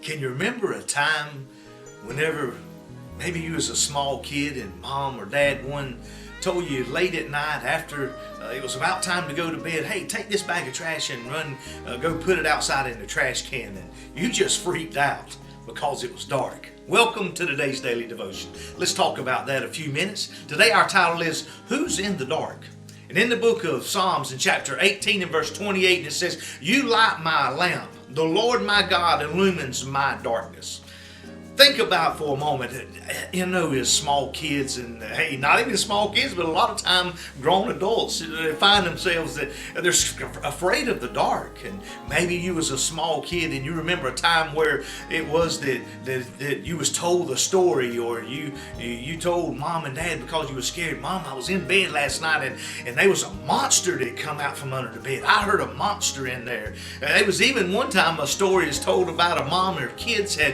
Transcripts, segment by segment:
Can you remember a time whenever maybe you was a small kid and mom or dad one told you late at night after it was about time to go to bed, hey, take this bag of trash and run, go put it outside in the trash can, and you just freaked out because it was dark? Welcome to today's daily devotion. Let's talk about that a few minutes. Today our title is Who's in the Dark? And in the book of Psalms in chapter 18 and verse 28, it says, You light my lamp. The Lord my God illumines my darkness. Think about for a moment, as small kids, and hey, not even small kids, but a lot of time grown adults, they find themselves that they're afraid of the dark. And maybe you was a small kid and you remember a time where it was that you was told a story, or you told mom and dad because you were scared. Mom, I was in bed last night and there was a monster that come out from under the bed. I heard a monster in there. There was even one time a story is told about a mom and her kids they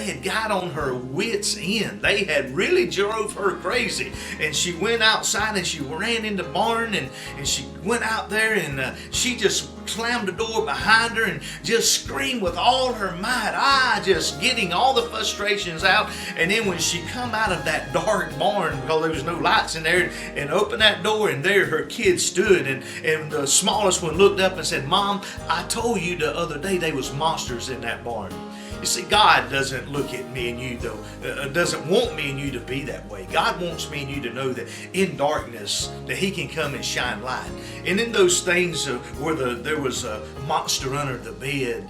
had got on her wits end. They had really drove her crazy, and she went outside and she ran in the barn and she went out there and she just slammed the door behind her and just screamed with all her might, just getting all the frustrations out. And then when she come out of that dark barn, because there was no lights in there, and opened that door, and there her kids stood, and the smallest one looked up and said, Mom, I told you the other day there was monsters in that barn. You see, God doesn't look at me and you, doesn't want me and you to be that way. God wants me and you to know that in darkness, that He can come and shine light. And in those things where there was a monster under the bed,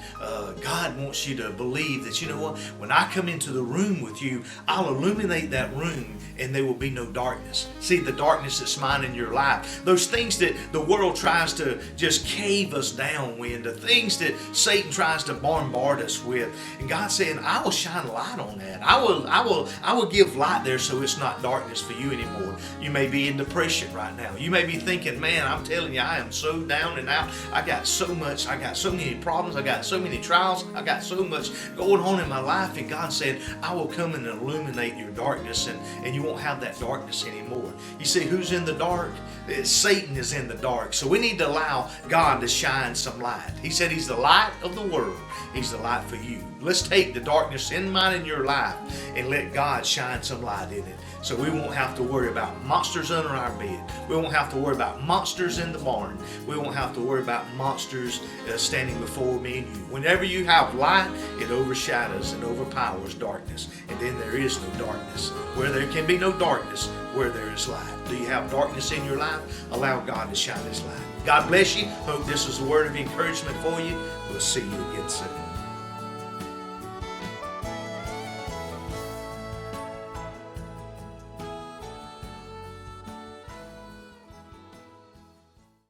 God wants you to believe that, you know what, when I come into the room with you, I'll illuminate that room and there will be no darkness. See, the darkness that's mine in your life, those things that the world tries to just cave us down with, the things that Satan tries to bombard us with. And God's saying, I will shine light on that. I will give light there so it's not darkness for you anymore. You may be in depression right now. You may be thinking, man, I'm telling you, I am so down and out. I got so many problems. I got so many trials. I got so much going on in my life. And God said, I will come and illuminate your darkness, and you won't have that darkness anymore. You see, who's in the dark? Satan is in the dark. So we need to allow God to shine some light. He said He's the light of the world. He's the light for you. Let's take the darkness in mine in your life and let God shine some light in it. So we won't have to worry about monsters under our bed. We won't have to worry about monsters in the barn. We won't have to worry about monsters standing before me and you. Whenever you have light, it overshadows and overpowers darkness. And then there is no darkness. Where there can be no darkness, where there is light. Do you have darkness in your life? Allow God to shine His light. God bless you. Hope this was a word of encouragement for you. We'll see you again soon.